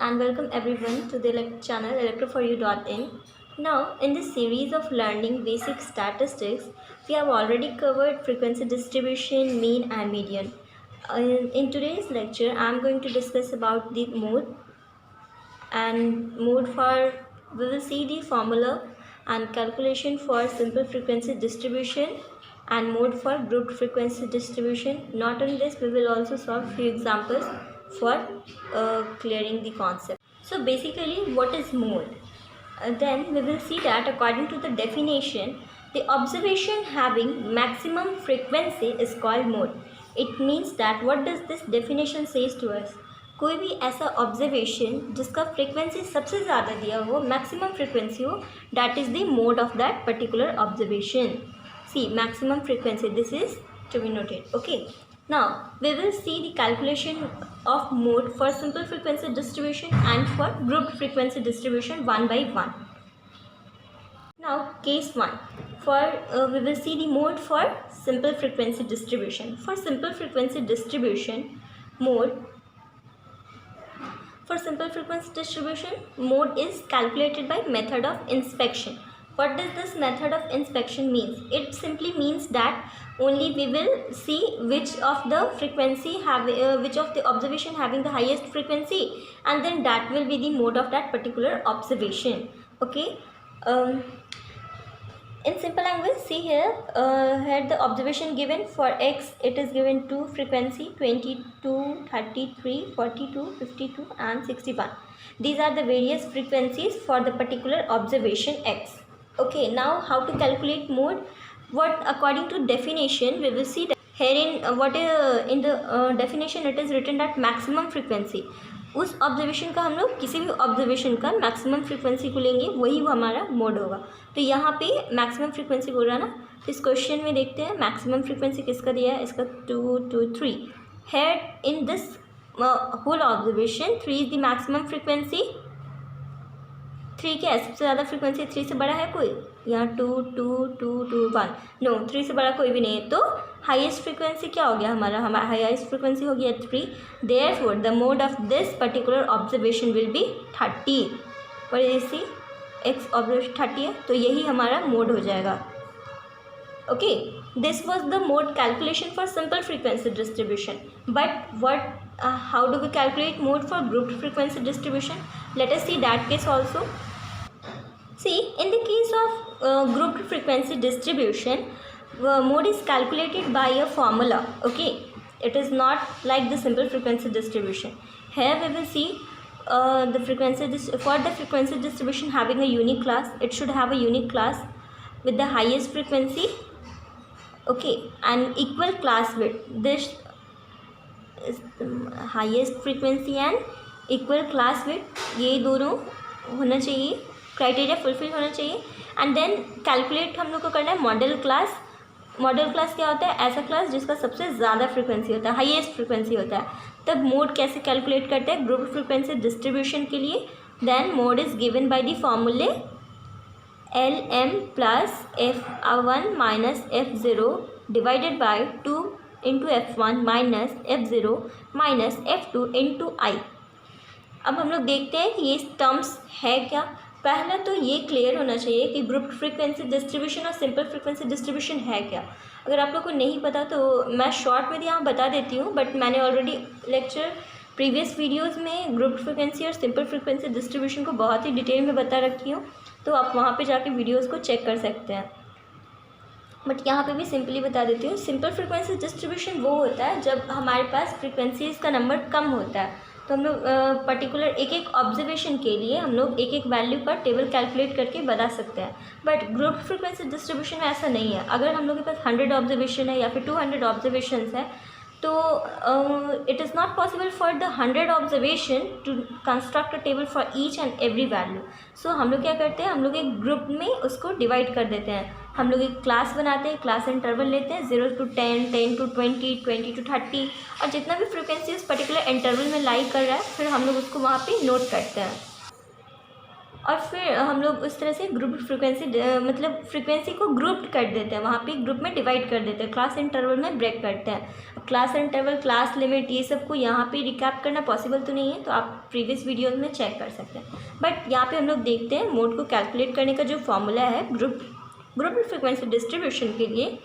and welcome everyone to the channel electro4u.in. Now, in this series of learning basic statistics, we have already covered frequency distribution, mean and median. In today's lecture, I am going to discuss about the mode and mode for, we will see the formula and calculation for simple frequency distribution and mode for grouped frequency distribution. Not only this, we will also solve few examples for clearing the concept. So basically, what is mode? Then we will see that according to the definition, the observation having maximum frequency is called mode. It means that what does this definition says to us? कोई भी ऐसा observation जिसका frequency सबसे ज़्यादा दिया हो, maximum frequency हो, that is the mode of that particular observation. See maximum frequency, this is to be noted. Okay, now we will see the calculation of mode for simple frequency distribution and for grouped frequency distribution one by one. Now case 1, for we will see the mode for simple frequency distribution. For simple frequency distribution mode, for simple frequency distribution, mode is calculated by method of inspection. What does this method of inspection means? It simply means that only we will see which of the frequency have which of the observation having the highest frequency, and then that will be the mode of that particular observation. Okay. In simple language, see here, here the observation given for x, it is given to frequency 22, 33, 42, 52 and 61. These are the various frequencies for the particular observation x. Okay, now how to calculate mode? What according to definition, we will see that herein in the definition it is written that maximum frequency. उस observation का हम लोग किसी भी observation का maximum frequency को लेंगे, वही वो हमारा मोड होगा. तो यहाँ पे मैक्सिमम फ्रीक्वेंसी बोल रहा ना, तो इस क्वेश्चन में देखते हैं मैक्सिमम फ्रीक्वेंसी किसका दिया है. इसका 2 2 3. Head in this whole observation 3 is the maximum frequency. 3 क्या है, सबसे ज़्यादा फ्रीक्वेंसी 3 से बड़ा है कोई? यहाँ 2 2 2 2 1. नो, 3 से बड़ा कोई भी नहीं है. तो हाईएस्ट फ्रीक्वेंसी क्या हो गया हमारा हाईएस्ट फ्रीक्वेंसी हो गया 3. Therefore the mode of this particular observation will be 30. और इसी एक्स ऑब्जर्वेशन 30 है, तो यही हमारा मोड हो जाएगा. Okay, this was the mode calculation for simple frequency distribution. But what how do we calculate mode for grouped frequency distribution? Let us see that case also. See, in the case of grouped frequency distribution, mode is calculated by a formula. Okay, it is not like the simple frequency distribution. Here we will see the frequency for the frequency distribution having a unique class. It should have a unique class with the highest frequency, okay, and equal class width. This highest frequency and equal class width, ये दोनों होना चाहिए, criteria fulfil होना चाहिए. And then calculate हम लोग को करना है मॉडल क्लास. मॉडल क्लास क्या होता है? ऐसा क्लास जिसका सबसे ज़्यादा फ्रीक्वेंसी होता है, हाईएस्ट फ्रीक्वेंसी होता है. तब मोड कैसे कैलकुलेट करते हैं ग्रुप फ्रीक्वेंसी डिस्ट्रीब्यूशन के लिए? Then mode is given by the formula LM plus F1 minus F0 divided by 2 into F1 minus F0 minus F2 into I. अब हम लोग देखते हैं कि ये टर्म्स है क्या. पहला तो ये क्लियर होना चाहिए कि ग्रुप फ्रीक्वेंसी डिस्ट्रीब्यूशन और सिंपल फ्रीक्वेंसी डिस्ट्रीब्यूशन है क्या. अगर आप लोग को नहीं पता तो मैं शॉर्ट में यहाँ बता देती हूँ, बट मैंने ऑलरेडी लेक्चर प्रीवियस वीडियोज़ में ग्रुप फ्रीक्वेंसी और सिंपल फ्रीक्वेंसी डिस्ट्रीब्यूशन को बहुत ही डिटेल में बता रखी हूँ, तो आप वहाँ पर जाके वीडियोज़ को चेक कर सकते हैं. बट यहाँ पे भी सिंपली बता देती हूँ. सिंपल फ्रीक्वेंसी डिस्ट्रीब्यूशन वो होता है जब हमारे पास फ्रीक्वेंसीज़ का नंबर कम होता है, तो हम लोग पर्टिकुलर एक एक ऑब्जर्वेशन के लिए हम लोग एक एक वैल्यू पर टेबल कैलकुलेट करके बता सकते हैं. बट ग्रुप फ्रीक्वेंसी डिस्ट्रीब्यूशन में ऐसा नहीं है. अगर हम लोग के पास 100 ऑब्जर्वेशन है या फिर 200 ऑब्जर्वेशन है, तो it is not possible for the 100 observation to construct a table for each and every value. So हम लोग क्या करते हैं, हम लोग एक ग्रुप में उसको डिवाइड कर देते हैं. हम लोग एक क्लास बनाते हैं, क्लास इंटरवल लेते हैं 0 to 10, 10 to 20, 20 to 30, और जितना भी फ्रीक्वेंसी उस पर्टिकुलर इंटरवल में लाई कर रहा है, फिर हम लोग उसको वहाँ पे नोट करते हैं. और फिर हम लोग उस तरह से ग्रुप फ्रिक्वेंसी मतलब फ्रिक्वेंसी को ग्रुप्ड कर देते हैं, वहाँ पे ग्रुप में डिवाइड कर देते हैं, क्लास इंटरवल में ब्रेक करते हैं। क्लास इंटरवल, क्लास लिमिट, ये सब को यहाँ पे रिकैप करना पॉसिबल तो नहीं है, तो आप प्रीवियस वीडियोज़ में चेक कर सकते हैं। बट यहाँ पे हम लोग देखते हैं मोड को कैलकुलेट करने का जो फॉर्मूला है ग्रुप फ्रिक्वेंसी डिस्ट्रीब्यूशन के लिए,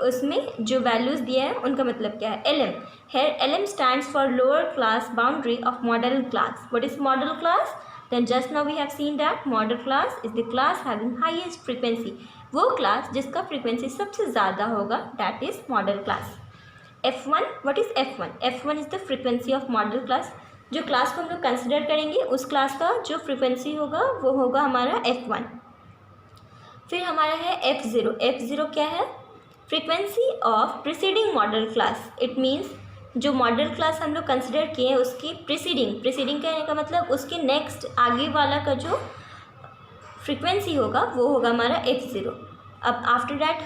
उसमें जो वैल्यूज़ दिया है उनका मतलब क्या है। LM, here LM stands for lower class boundary of model class. What is model class? Then just now we have seen that model class is the class having highest frequency. वो class जिसका frequency सबसे ज़्यादा होगा, that is model class. F1, what is F1? F1 is the frequency of model class. जो class को हम लोग consider करेंगे उस क्लास का जो फ्रीक्वेंसी होगा वो होगा हमारा F1. फिर हमारा है F0. F0 क्या है? Frequency of preceding model class. It means जो मॉडल क्लास हम लोग कंसिडर किए हैं उसकी प्रीसीडिंग कहने का मतलब उसके नेक्स्ट आगे वाला का जो फ्रीक्वेंसी होगा वो होगा हमारा F0. अब after that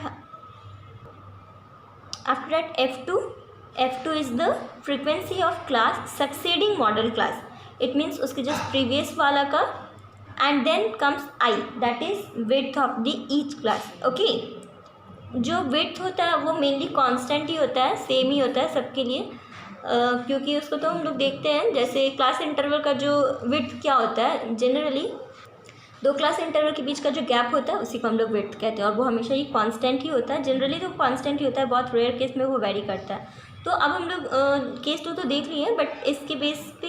F2 is the frequency of class succeeding modal class. It means उसके जस्ट प्रीवियस वाला का, and then comes I, that is width of the each class. Okay, जो विड्थ होता है वो मेनली कांस्टेंट ही होता है, सेम ही होता है सबके लिए, क्योंकि उसको तो हम लोग देखते हैं जैसे क्लास इंटरवल का जो विड्थ क्या होता है, जनरली दो क्लास इंटरवल के बीच का जो गैप होता है उसी को हम लोग विड्थ कहते हैं, और वो हमेशा ही कांस्टेंट ही होता है. जनरली तो कांस्टेंट ही होता है, बहुत रेयर केस में वो वेरी करता है. तो अब हम लोग केस 2 तो देख लिए, बट इसके बेस पे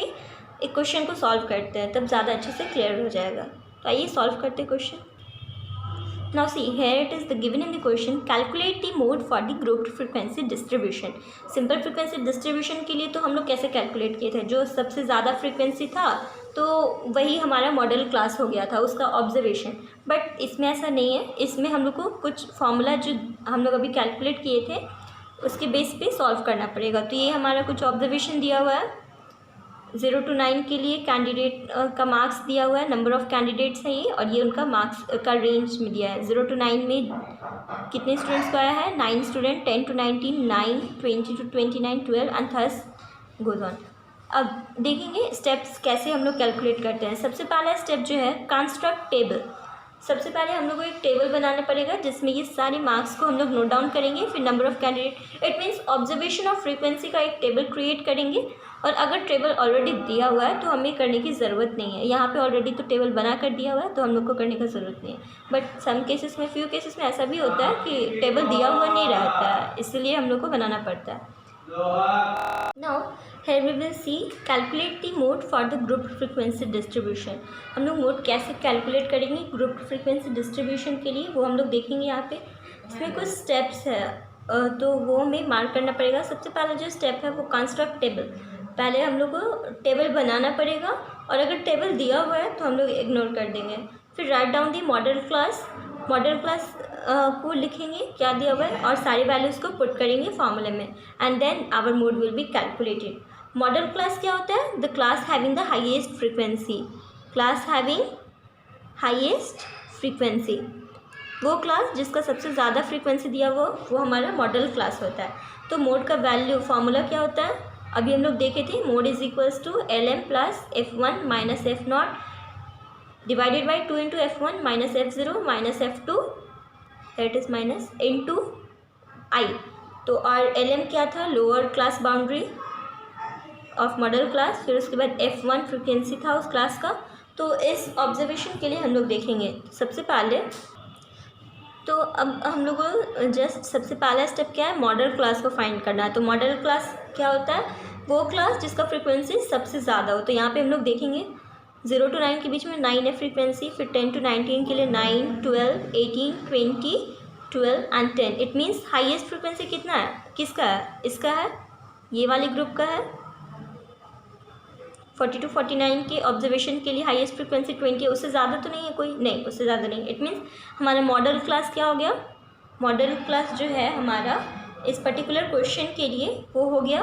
एक क्वेश्चन को सॉल्व करते हैं, तब ज़्यादा अच्छे से क्लियर हो जाएगा. तो आइए सॉल्व करते हैं question. Now see, here it is the given in the question, calculate the mode for the grouped frequency distribution. Simple frequency distribution के लिए तो हम लोग कैसे कैलकुलेट किए थे, जो सबसे ज़्यादा फ्रीक्वेंसी था तो वही हमारा मॉडल क्लास हो गया था, उसका ऑब्जर्वेशन. बट इसमें ऐसा नहीं है, इसमें हम लोग को कुछ फॉर्मूला जो हम लोग अभी कैलकुलेट किए थे उसके बेस पे सॉल्व करना पड़ेगा. तो ये हमारा कुछ ऑब्जर्वेशन दिया हुआ है. 0 to 9 के लिए कैंडिडेट का मार्क्स दिया हुआ है, नंबर ऑफ़ कैंडिडेट्स है ये, और ये उनका मार्क्स का रेंज में दिया है. 0 to 9 में कितने स्टूडेंट्स को आया है? 9 student. 10 to 19 9, 20 to 29 12 and thus goes on. अब देखेंगे स्टेप्स कैसे हम लोग कैलकुलेट करते हैं. सबसे पहला स्टेप जो है कंस्ट्रक्ट टेबल. सबसे पहले हम लोग को एक टेबल बनाना पड़ेगा जिसमें ये सारे मार्क्स को हम लोग नोट डाउन करेंगे. फिर number of candidate, it means observation of frequency का एक टेबल क्रिएट करेंगे. और अगर टेबल ऑलरेडी दिया हुआ है तो हमें करने की ज़रूरत नहीं है, यहाँ पे ऑलरेडी तो टेबल बना कर दिया हुआ है तो हम लोग को करने की ज़रूरत नहीं है. बट सम केसेस में, फ्यू केसेस में ऐसा भी होता है कि टेबल दिया हुआ नहीं रहता है, इसलिए हम लोग को बनाना पड़ता है. Now here we will see calculate the mode for the grouped frequency distribution. हम लोग मोड कैसे कैलकुलेट करेंगे ग्रुप फ्रीक्वेंसी डिस्ट्रीब्यूशन के लिए वो हम लोग देखेंगे. यहाँ पे इसमें कुछ स्टेप्स है तो वो हमें मार्क करना पड़ेगा. सबसे पहला जो स्टेप है वो कंस्ट्रक्ट टेबल. पहले हम लोग को टेबल बनाना पड़ेगा, और अगर टेबल दिया हुआ है तो हम लोग इग्नोर कर देंगे. फिर write down the model class को लिखेंगे क्या दिया हुआ है और सारी वैल्यूज़ को पुट करेंगे फार्मूले में, and then our mode will be calculated. Modal class क्या होता है? The class having the highest frequency. Class having highest frequency, वो क्लास जिसका सबसे ज़्यादा फ्रीक्वेंसी दिया वो हमारा मॉडल क्लास होता है. तो मोड का वैल्यू फार्मूला क्या होता है अभी हम लोग देखे थे. Mode is equals to LM plus F1 minus F0 divided by 2 into F1 minus F0 minus F2 that is minus into I. तो और LM क्या था? Lower class boundary of modal class. फिर उसके बाद F1 फ्रिक्वेंसी था उस class का. तो इस ऑब्जर्वेशन के लिए हम लोग देखेंगे सबसे पहले. तो अब हम लोग को जस्ट सबसे पहला स्टेप क्या है? मॉडल क्लास को फाइंड करना है. तो मॉडल क्लास क्या होता है? वो क्लास जिसका फ्रीक्वेंसी सबसे ज़्यादा हो. तो यहाँ पे हम लोग देखेंगे 0 to 9 के बीच में 9 है फ्रीक्वेंसी. फिर 10 to 19 के लिए 9, 12, 18, 20, 12 and 10. It means highest frequency कितना है? किसका है? इसका है, ये वाले ग्रुप का है. 40 to 49 के ऑब्जर्वेशन के लिए हाईएस्ट फ्रीक्वेंसी 20 है. उससे ज़्यादा तो नहीं है कोई? नहीं, उससे ज़्यादा नहीं. इट मीन्स हमारा मॉडल क्लास क्या हो गया? मॉडल क्लास जो है हमारा इस पर्टिकुलर क्वेश्चन के लिए वो हो गया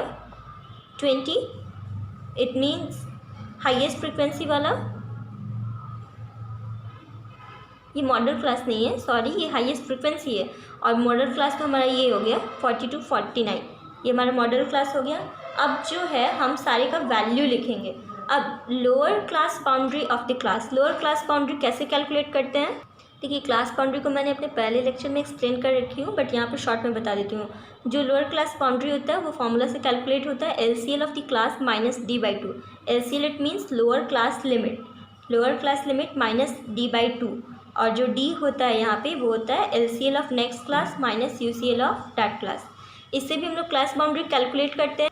20. इट मीन्स हाईएस्ट फ्रीक्वेंसी वाला, ये मॉडल क्लास नहीं है, सॉरी, ये हाईएस्ट फ्रीक्वेंसी है. और मॉडल क्लास तो हमारा ये हो गया 40 to 49, ये हमारा मॉडल क्लास हो गया. अब जो है हम सारे का वैल्यू लिखेंगे. अब lower class boundary of the class, lower class boundary कैसे कैलकुलेट करते हैं? देखिए क्लास बाउंड्री को मैंने अपने पहले लेक्चर में एक्सप्लेन कर रखी हूँ, बट यहाँ पे शॉर्ट में बता देती हूँ। जो लोअर क्लास बाउंड्री होता है वो फॉर्मूला से कैलकुलेट होता है LCL of the class minus D/2। LCL it means lower class limit, lower class limit minus D/2, और जो D होता है यहाँ पे वो होता है LCL of next class minus UCL of that class. इससे भी हम लोग क्लास बाउंड्री कैलकुलेट करते हैं,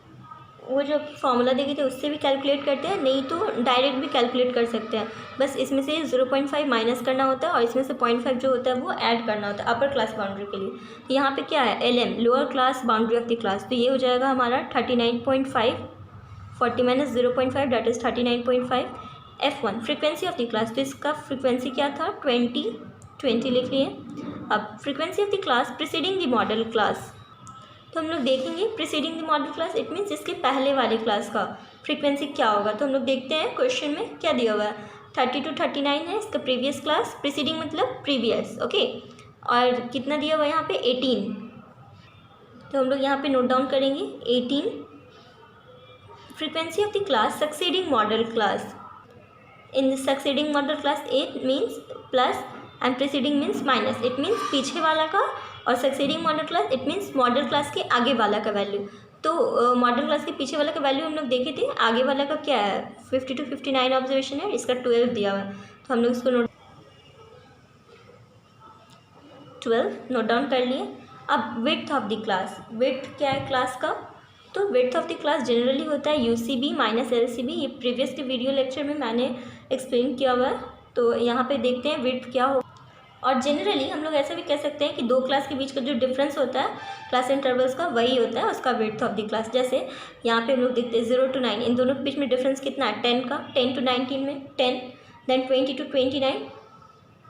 वो जो फॉर्मूला देखे थे उससे भी कैलकुलेट करते हैं, नहीं तो डायरेक्ट भी कैलकुलेट कर सकते हैं। बस इसमें से 0.5 माइनस करना होता है और इसमें से 0.5 जो होता है वो ऐड करना होता है अपर क्लास बाउंड्री के लिए। तो यहाँ पे क्या है LM, lower class boundary of the class, तो ये हो जाएगा हमारा 39.5, 40 minus 0.5 that is 39.5। F1 frequency of the class, तो इसका फ्रिक्वेंसी क्या था 20 लिख लिए। अब frequency of the class preceding the model class, तो हम लोग देखेंगे preceding the model class it means इसके पहले वाले क्लास का फ्रीक्वेंसी क्या होगा। तो हम लोग देखते हैं क्वेश्चन में क्या दिया हुआ है, 30 to 39 है इसका प्रीवियस क्लास, प्रीसीडिंग मतलब प्रीवियस, ओके। और कितना दिया हुआ है यहाँ पे 18, तो हम लोग यहाँ पे नोट डाउन करेंगे 18। Frequency of the class succeeding modal class, in the succeeding modal class 8 means plus and preceding means minus, it means पीछे वाला का, और succeeding modal class it means model class के आगे वाला का वैल्यू। तो मॉडल क्लास के पीछे वाला का वैल्यू हम लोग देखे थे, आगे वाला का क्या है 50 to 59 ऑब्जर्वेशन है, इसका 12 दिया हुआ है, तो हम लोग इसको 12 नोट डाउन कर लिए। अब width of the class, width क्या है क्लास का, तो width of the class generally होता है UCB माइनस LCB, ये प्रीवियस के वीडियो लेक्चर में मैंने एक्सप्लेन किया हुआ है। तो यहाँ पे देखते हैं विड्थ क्या हो, और जनरली हम लोग ऐसा भी कह सकते हैं कि दो क्लास के बीच का जो डिफरेंस होता है क्लास इंटरवल्स का, वही होता है उसका विड्थ ऑफ द क्लास। जैसे यहाँ पे हम लोग देखते हैं 0 to 9, इन दोनों के बीच में डिफरेंस कितना है 10 का, 10 to 19 में 10, देन 20 to 29,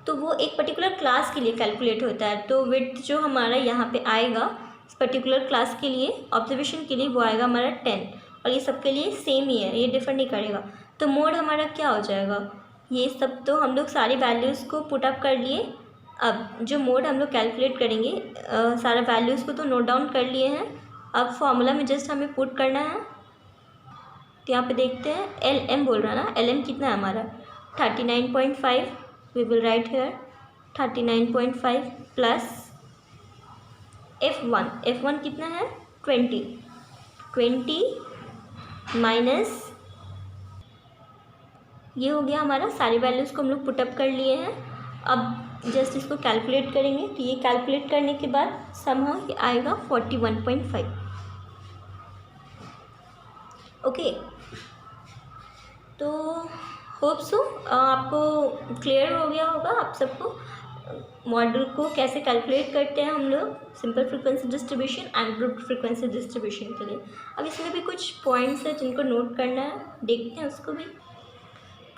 तो वो एक पर्टिकुलर क्लास के लिए कैलकुलेट होता है। तो विड्थ जो हमारा यहाँ पे आएगा इस पर्टिकुलर क्लास के लिए ऑब्जर्वेशन के लिए वो आएगा हमारा 10, और ये सबके लिए सेम ही है, ये डिफर नहीं करेगा। तो मोड हमारा क्या हो जाएगा, ये सब तो हम लोग सारी वैल्यूज़ को पुट अप कर लिए। अब जो मोड हम लोग कैलकुलेट करेंगे, सारा वैल्यूज़ को तो नोट डाउन कर लिए हैं, अब फॉर्मूला में जस्ट हमें पुट करना है। तो यहाँ पे देखते हैं LM बोल रहा है ना, LM कितना है हमारा 39.5, we will write here 39.5 plus F1 कितना है 20 माइनस, ये हो गया हमारा, सारी वैल्यूज़ को हम लोग पुटअप कर लिए हैं। अब जस्ट इसको कैलकुलेट करेंगे, तो ये कैलकुलेट करने के बाद समहाउ ये आएगा 41.5, ओके। तो होप सो आपको क्लियर हो गया होगा आप सबको मॉडल को कैसे कैलकुलेट करते हैं हम लोग simple frequency distribution and group frequency distribution के लिए। अब इसमें भी कुछ पॉइंट्स हैं जिनको नोट करना है, देखते हैं उसको भी।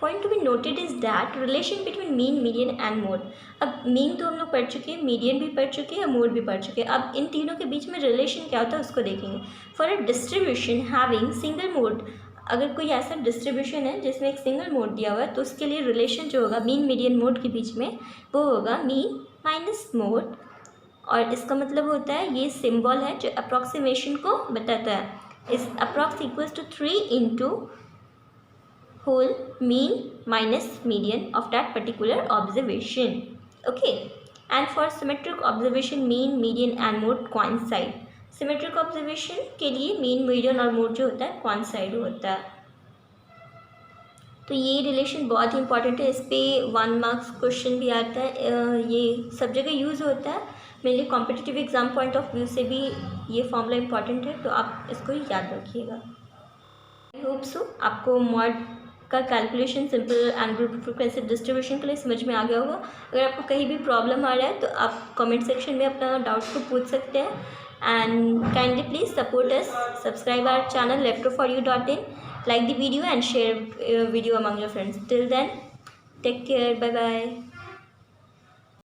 Point to be noted is that relation between mean, median and mode. अब मीन तो हम लोग पढ़ चुके हैं, मीडियन भी पढ़ चुके हैं, मोड भी पढ़ चुके हैं। अब इन तीनों के बीच में रिलेशन क्या होता है उसको देखेंगे। For a distribution having single mode, अगर कोई ऐसा डिस्ट्रीब्यूशन है जिसमें एक सिंगल मोड दिया हुआ है तो उसके लिए रिलेशन जो होगा मीन मीडियन मोड के बीच में वो होगा मीन माइनस मोड। और इसका मतलब होता है, ये सिंबल है जो अप्रॉक्सीमेशन को बताता है। Is approx equals to 3 into whole mean minus median of that particular observation, okay। and for symmetric observation mean, median and mode coincide। symmetric observation के लिए mean, median और mode जो होता है coincide होता है। तो ये रिलेशन बहुत ही इंपॉर्टेंट है, इस पर 1 मार्क्स क्वेश्चन भी आता है, ये सब जगह यूज़ होता है। Mainly competitive exam point of view से भी ये फॉर्मूला इंपॉर्टेंट है, तो आप इसको याद रखिएगा। आई होप सो आपको मॉड का calculation simple and group frequency distribution के लिए समझ में आ गया होगा। अगर आपको कहीं भी प्रॉब्लम आ रहा है तो आप कमेंट सेक्शन में अपना डाउट्स को पूछ सकते हैं। And kindly please support us, subscribe our channel leptoforyou.in, like the video and share video among your friends. Till then, take care, bye bye.